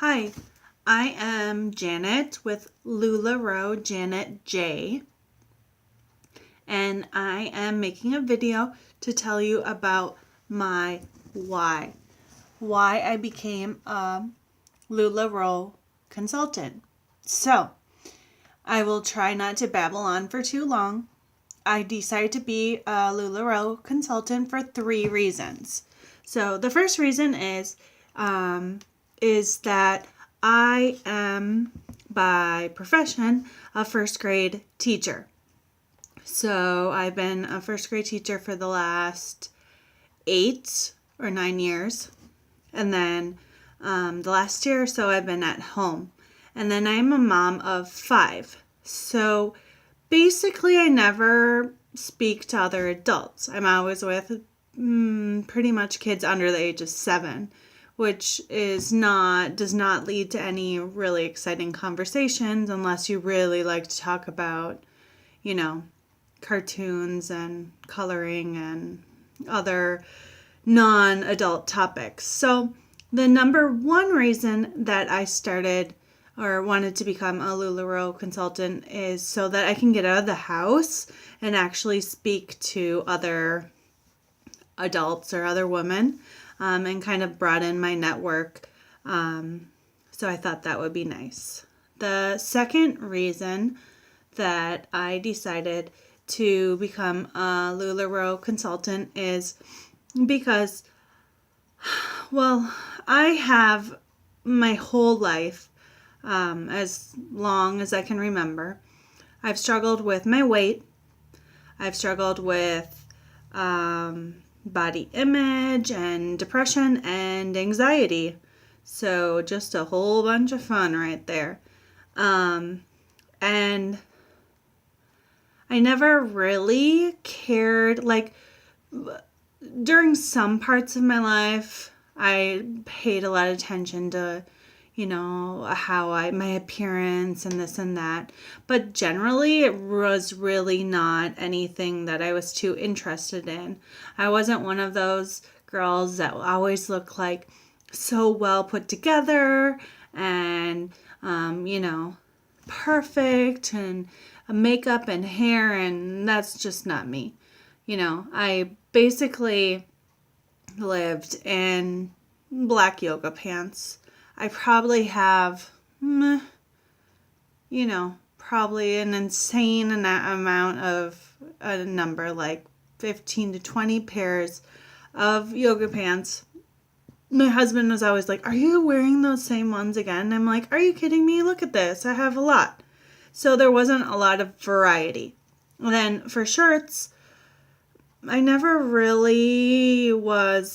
Hi, I am Janet with LuLaRoe, Janet J, and I am making a video to tell you about my why I became a LuLaRoe consultant. So, I will try not to babble on for too long. I decided to be a LuLaRoe consultant for 3 reasons. So, the first reason is that I am, by profession, a first grade teacher. So I've been a first grade teacher for the last 8 or 9 years. And then the last year or so I've been at home. And then I'm a mom of 5. So basically I never speak to other adults. I'm always with pretty much kids under the age of 7. Which does not lead to any really exciting conversations unless you really like to talk about, cartoons and coloring and other non-adult topics. So the number one reason that I started or wanted to become a LuLaRoe consultant is so that I can get out of the house and actually speak to other adults or other women. And kind of broaden my network. So I thought that would be nice. The second reason that I decided to become a LuLaRoe consultant is because, I have my whole life, as long as I can remember, I've struggled with my weight. I've struggled with body image and depression and anxiety. So just a whole bunch of fun right there. And I never really cared, during some parts of my life, I paid a lot of attention to, how my appearance and this and that. But generally, it was really not anything that I was too interested in. I wasn't one of those girls that always look like so well put together and, perfect and makeup and hair, and that's just not me. I basically lived in black yoga pants. I probably have, probably an insane amount of a number, like 15 to 20 pairs of yoga pants. My husband was always like, "Are you wearing those same ones again?" I'm like, "Are you kidding me? Look at this. I have a lot." So there wasn't a lot of variety. And then for shirts, I never really would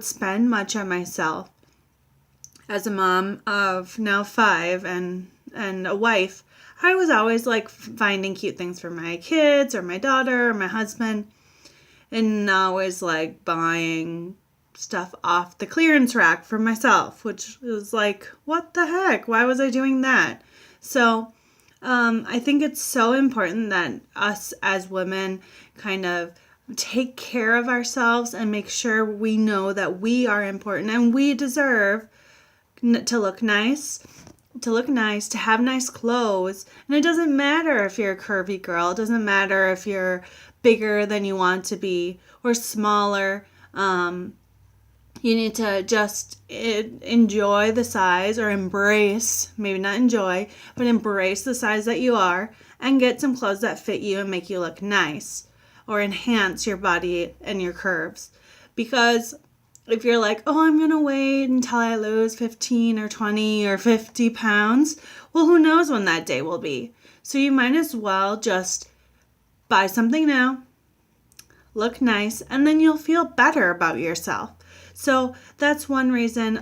spend much on myself. As a mom of now 5 and a wife, I was always finding cute things for my kids or my daughter or my husband, and always buying stuff off the clearance rack for myself, which was what the heck? Why was I doing that? So I think it's so important that us as women kind of take care of ourselves and make sure we know that we are important and we deserve to look nice, to have nice clothes. And it doesn't matter if you're a curvy girl. It doesn't matter if you're bigger than you want to be or smaller. You need to just enjoy the size, or embrace, maybe not enjoy, but embrace the size that you are and get some clothes that fit you and make you look nice or enhance your body and your curves. Because if you're like, "Oh, I'm going to wait until I lose 15 or 20 or 50 pounds, well, who knows when that day will be? So you might as well just buy something now, look nice, and then you'll feel better about yourself. So that's one reason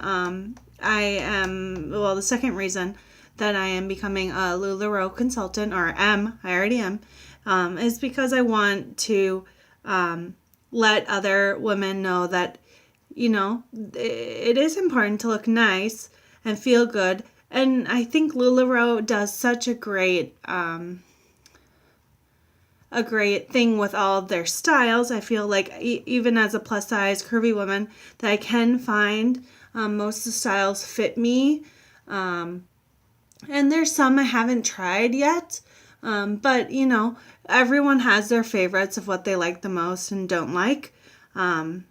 the second reason that I am becoming a LuLaRoe consultant, I already am, is because I want to let other women know that, it is important to look nice and feel good. And I think LuLaRoe does such a great thing with all of their styles. I feel like even as a plus size curvy woman that I can find most of the styles fit me And there's some I haven't tried yet. But, everyone has their favorites of what they like the most and don't like. And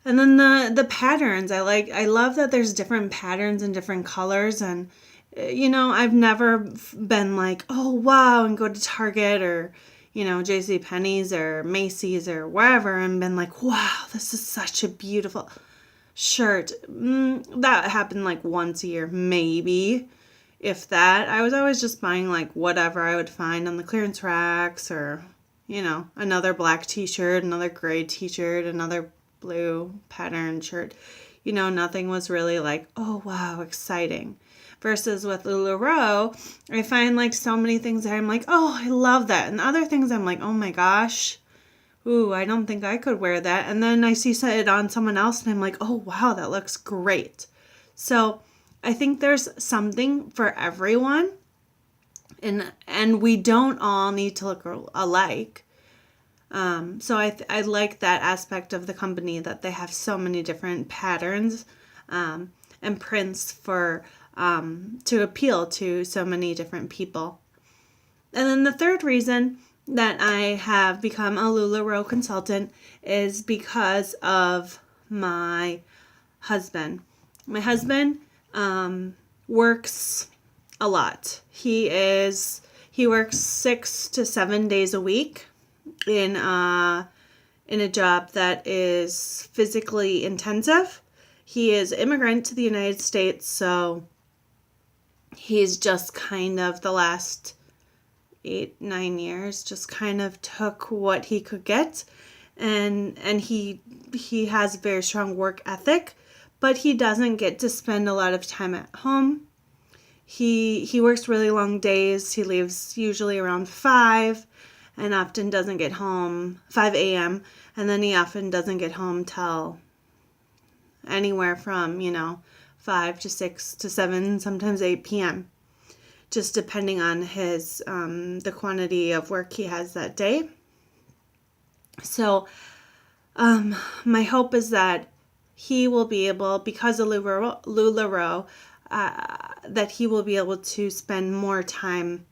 then the patterns, I love that there's different patterns and different colors. And, I've never been like, oh, wow, and go to Target or, JCPenney's or Macy's or wherever and been like, wow, this is such a beautiful shirt. That happened like once a year, maybe, if that. I was always just buying like whatever I would find on the clearance racks or, another black t-shirt, another gray t-shirt, another blue pattern shirt. Nothing was really like, oh, wow, exciting. Versus with LuLaRoe, I find like so many things that I'm like, oh, I love that. And other things I'm like, oh my gosh, ooh, I don't think I could wear that. And then I see it on someone else and I'm like, oh, wow, that looks great. So I think there's something for everyone. And we don't all need to look alike. So I like that aspect of the company, that they have so many different patterns and prints for to appeal to so many different people. And then the third reason that I have become a LuLaRoe consultant is because of my husband. My husband works a lot. He works 6 to 7 days a week in a job that is physically intensive. He is an immigrant to the United States, so he's just kind of the last 8-9 years just kind of took what he could get, and he has a very strong work ethic, but he doesn't get to spend a lot of time at home. He works really long days. He leaves usually around 5 and often doesn't get home 5 a.m. and then he often doesn't get home till anywhere from 5 to 6 to 7, sometimes 8 p.m. just depending on his the quantity of work he has that day. So my hope is that he will be able, because of LuLaRoe, that he will be able to spend more time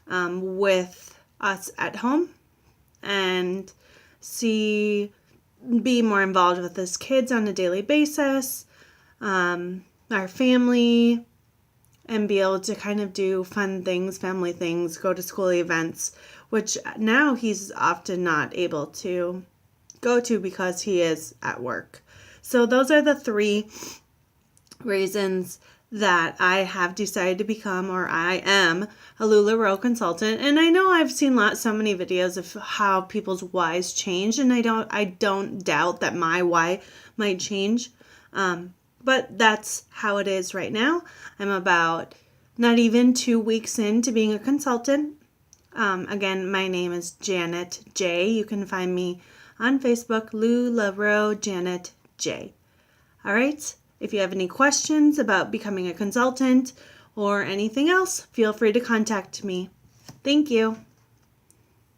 with us at home and be more involved with his kids on a daily basis, our family, and be able to kind of do fun things, family things, go to school events, which now he's often not able to go to because he is at work. So those are the 3 reasons that I have decided to become, or I am, a LuLaRoe consultant. And I know I've seen so many videos of how people's whys change, and I don't doubt that my why might change. But that's how it is right now. I'm about not even 2 weeks into being a consultant. Again, my name is Janet J. You can find me on Facebook, LuLaRoe Janet J. All right. If you have any questions about becoming a consultant or anything else, feel free to contact me. Thank you.